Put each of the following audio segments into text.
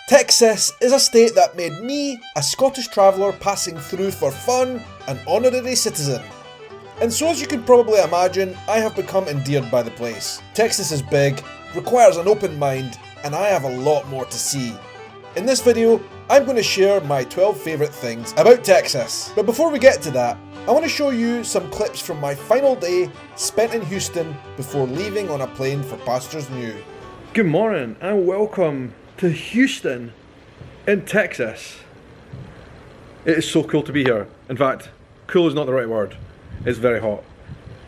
Texas is a state that made me, a Scottish traveller passing through for fun, an honorary citizen. And so as you can probably imagine, I have become endeared by the place. Texas is big, requires an open mind, and I have a lot more to see. In this video, I'm going to share my 12 favourite things about Texas. But before we get to that, I want to show you some clips from my final day spent in Houston before leaving on a plane for pastures new. Good morning and welcome to Houston in Texas. It is so cool to be here. In fact, cool is not the right word. It's very hot.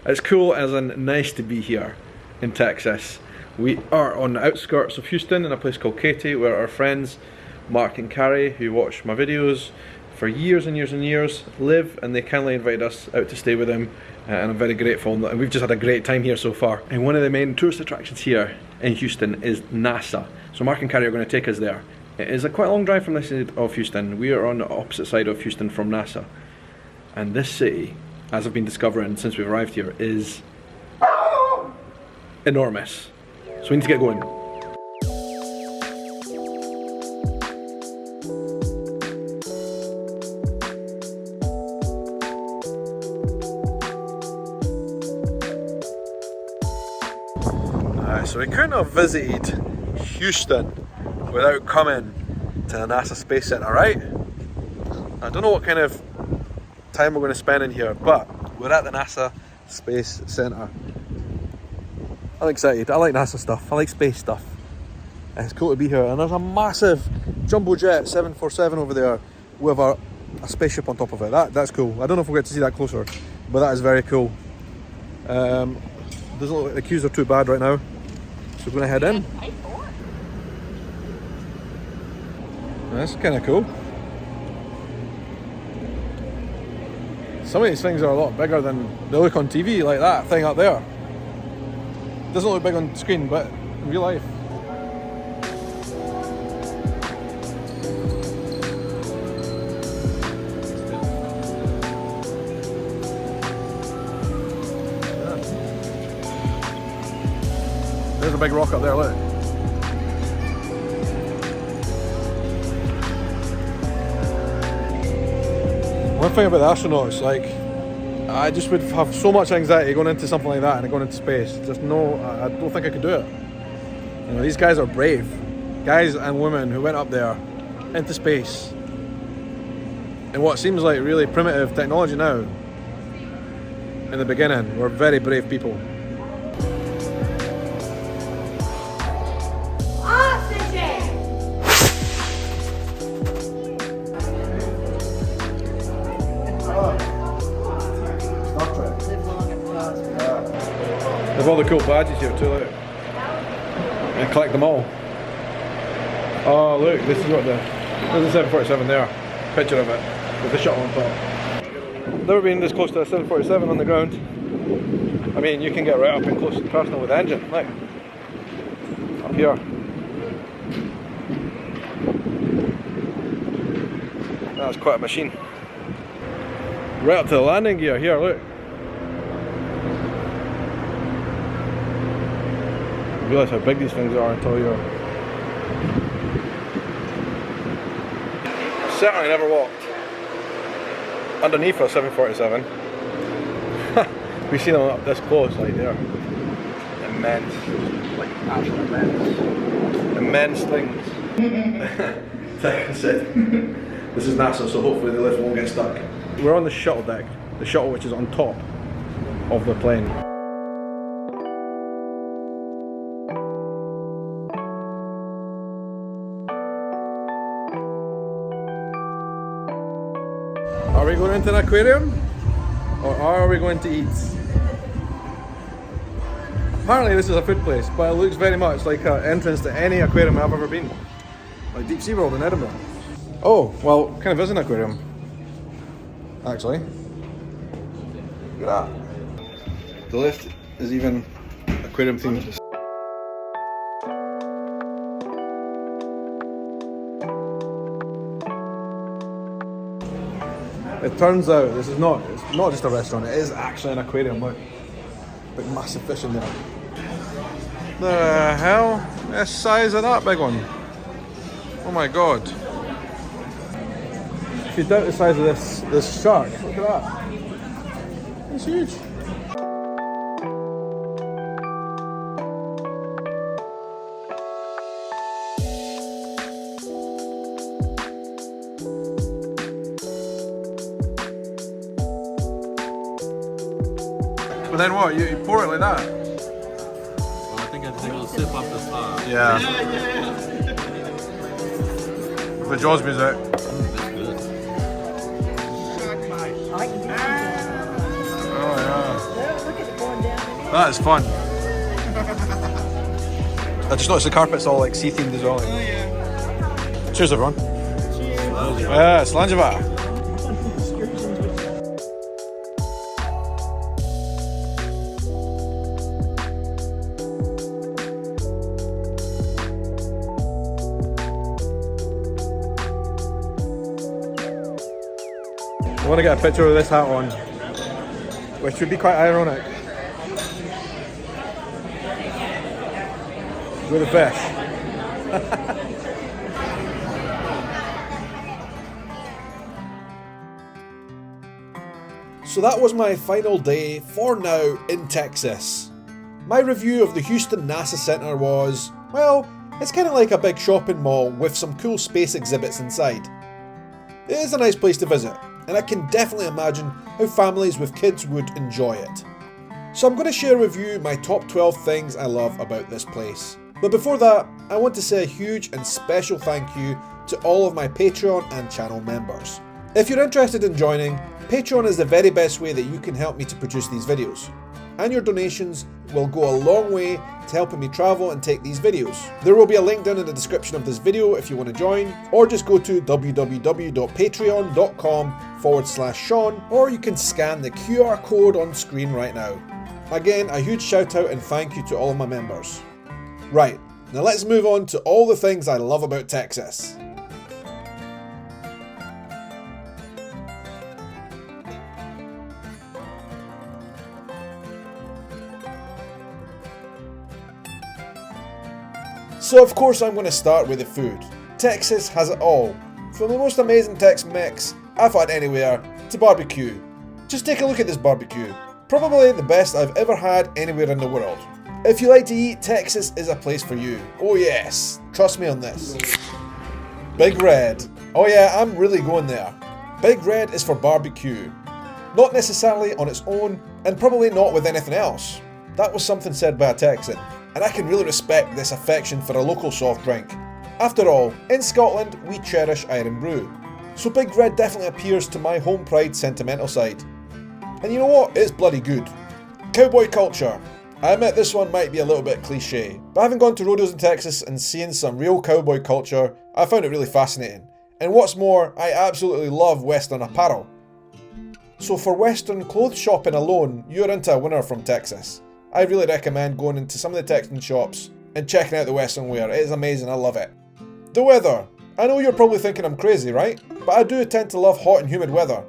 It's cool as in nice to be here in Texas. We are on the outskirts of Houston in a place called Katy, where our friends Mark and Carrie, who watch my videos for years and years and years, live, and they kindly invited us out to stay with them, and I'm very grateful, and we've just had a great time here so far. And one of the main tourist attractions here in Houston is NASA. So Mark and Carrie are going to take us there. It is a quite long drive from this side of Houston. We are on the opposite side of Houston from NASA. And this city, as I've been discovering since we've arrived here, is enormous. So we need to get going. So we couldn't have visited Houston without coming to the NASA Space Center, right? I don't know what kind of time we're going to spend in here, but we're at the NASA Space Center. I'm excited. I like NASA stuff. I like space stuff. It's cool to be here. And there's a massive jumbo jet 747 over there with a spaceship on top of it. That's cool. I don't know if we'll get to see that closer, but that is very cool. Doesn't look like the queues are too bad right now. So we're going to head in. That's kind of cool. Some of these things are a lot bigger than they look on TV, like that thing up there. Doesn't look big on screen, but in real life. There's a big rock up there, look. One thing about the astronauts, like, I just would have so much anxiety going into something like that and going into space. Just no, I don't think I could do it. You know, these guys are brave. Guys and women who went up there into space in what seems like really primitive technology now. In the beginning, were very brave people. There's all the cool badges here too, look. And collect them all. Oh look, this is what there's a 747 there. Picture of it, with the shuttle on top. Never been this close to a 747 on the ground. I mean, you can get right up and close and personal with the engine, look. Up here. That's quite a machine. Right up to the landing gear here, look. You realise how big these things are until you're... Certainly never walked underneath a 747. We've seen them up this close, like they're immense, like absolutely immense things. That's it. This is NASA, so hopefully the lift won't get stuck. We're on the shuttle deck, the shuttle which is on top of the plane. Are we going into an aquarium? Or are we going to eat? Apparently this is a food place, but it looks very much like an entrance to any aquarium I've ever been. Like Deep Sea World in Edinburgh. Oh, well, kind of is an aquarium. Actually. Look at that. The lift is even aquarium themed. It turns out it's not just a restaurant, it is actually an aquarium. Look, big massive fish in there. The hell? The size of that big one. Oh my god. If you doubt the size of this shark, look at that. It's huge. But then what? You pour it like that? Well, I think I take a little sip off the top. Yeah. The Jaws music. That's good. Oh yeah. That is fun. I just noticed the carpet's all like sea themed as well. Oh yeah. Cheers everyone. Cheers. Yeah, Slanjava. I want to get a picture of this hat on, which would be quite ironic. With a fish. So that was my final day, for now, in Texas. My review of the Houston NASA Center was, well, it's kind of like a big shopping mall with some cool space exhibits inside. It is a nice place to visit, and I can definitely imagine how families with kids would enjoy it. So I'm going to share with you my top 12 things I love about this place. But before that, I want to say a huge and special thank you to all of my Patreon and channel members. If you're interested in joining, Patreon is the very best way that you can help me to produce these videos. And your donations will go a long way to helping me travel and take these videos. There will be a link down in the description of this video if you want to join, or just go to www.patreon.com/Shaun, or you can scan the QR code on screen right now. Again, a huge shout out and thank you to all of my members. Right, now let's move on to all the things I love about Texas. So of course I'm going to start with the food. Texas has it all. From the most amazing Tex-Mex I've had anywhere, to barbecue. Just take a look at this barbecue. Probably the best I've ever had anywhere in the world. If you like to eat, Texas is a place for you. Oh yes, trust me on this. Big Red. Oh yeah, I'm really going there. Big Red is for barbecue. Not necessarily on its own, and probably not with anything else. That was something said by a Texan. And I can really respect this affection for a local soft drink. After all, in Scotland, we cherish Iron Brew. So Big Red definitely appeals to my home pride sentimental side. And you know what? It's bloody good. Cowboy Culture. I admit this one might be a little bit cliche, but having gone to Rodeos in Texas and seeing some real cowboy culture, I found it really fascinating. And what's more, I absolutely love Western apparel. So for Western clothes shopping alone, you're into a winner from Texas. I really recommend going into some of the Texan shops and checking out the Western wear. It is amazing, I love it. The weather. I know you're probably thinking I'm crazy, right? But I do tend to love hot and humid weather.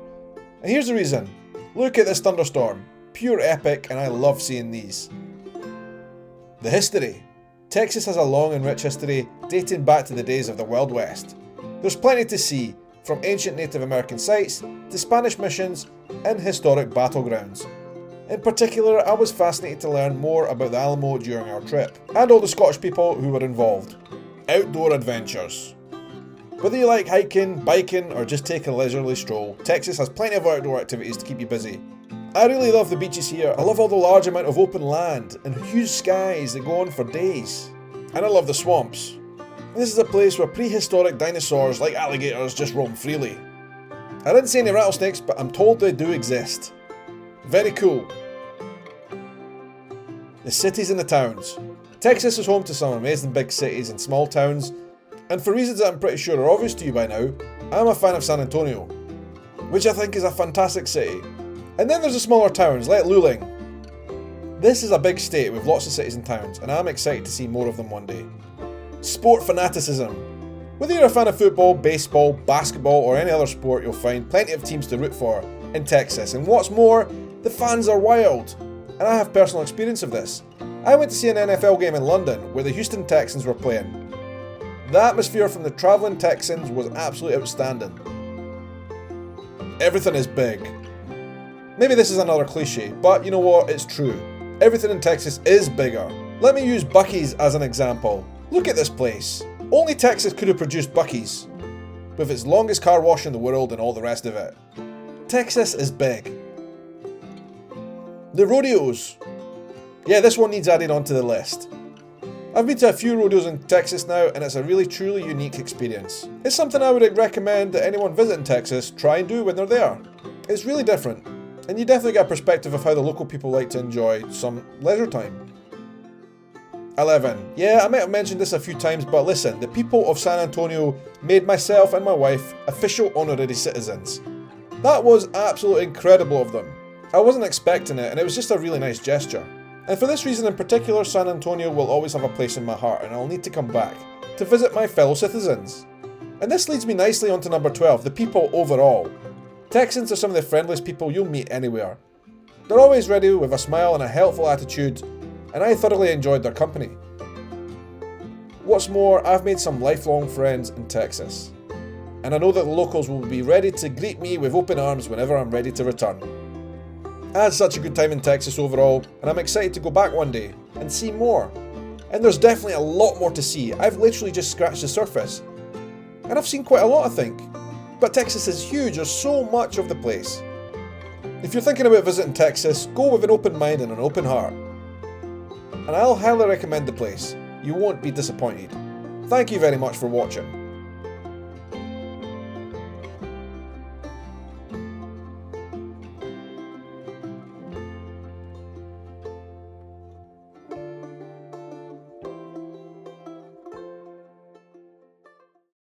And here's the reason. Look at this thunderstorm. Pure epic, and I love seeing these. The history. Texas has a long and rich history dating back to the days of the Wild West. There's plenty to see, from ancient Native American sites to Spanish missions and historic battlegrounds. In particular, I was fascinated to learn more about the Alamo during our trip, and all the Scottish people who were involved. Outdoor adventures. Whether you like hiking, biking, or just take a leisurely stroll, Texas has plenty of outdoor activities to keep you busy. I really love the beaches here. I love all the large amount of open land and huge skies that go on for days. And I love the swamps. This is a place where prehistoric dinosaurs like alligators just roam freely. I didn't see any rattlesnakes, but I'm told they do exist. Very cool. The cities and the towns. Texas is home to some amazing big cities and small towns, and for reasons that I'm pretty sure are obvious to you by now, I'm a fan of San Antonio, which I think is a fantastic city. And then there's the smaller towns like Luling. This is a big state with lots of cities and towns, and I'm excited to see more of them one day. Sport fanaticism. Whether you're a fan of football, baseball, basketball, or any other sport, you'll find plenty of teams to root for in Texas, and what's more, the fans are wild, and I have personal experience of this. I went to see an NFL game in London where the Houston Texans were playing. The atmosphere from the travelling Texans was absolutely outstanding. Everything is big. Maybe this is another cliche, but you know what, it's true. Everything in Texas is bigger. Let me use Buc-ee's as an example. Look at this place. Only Texas could have produced Buc-ee's, with its longest car wash in the world and all the rest of it. Texas is big. The Rodeos. Yeah, this one needs added onto the list. I've been to a few rodeos in Texas now, and it's a really truly unique experience. It's something I would recommend that anyone visiting Texas try and do when they're there. It's really different, and you definitely get a perspective of how the local people like to enjoy some leisure time. 11. Yeah, I might have mentioned this a few times, but listen, the people of San Antonio made myself and my wife official honorary citizens. That was absolutely incredible of them. I wasn't expecting it, and it was just a really nice gesture. And for this reason in particular, San Antonio will always have a place in my heart, and I'll need to come back to visit my fellow citizens. And this leads me nicely onto number 12, the people overall. Texans are some of the friendliest people you'll meet anywhere. They're always ready with a smile and a helpful attitude, and I thoroughly enjoyed their company. What's more, I've made some lifelong friends in Texas, and I know that the locals will be ready to greet me with open arms whenever I'm ready to return. I had such a good time in Texas overall, and I'm excited to go back one day and see more. And there's definitely a lot more to see. I've literally just scratched the surface. And I've seen quite a lot, I think. But Texas is huge, there's so much of the place. If you're thinking about visiting Texas, go with an open mind and an open heart. And I'll highly recommend the place. You won't be disappointed. Thank you very much for watching.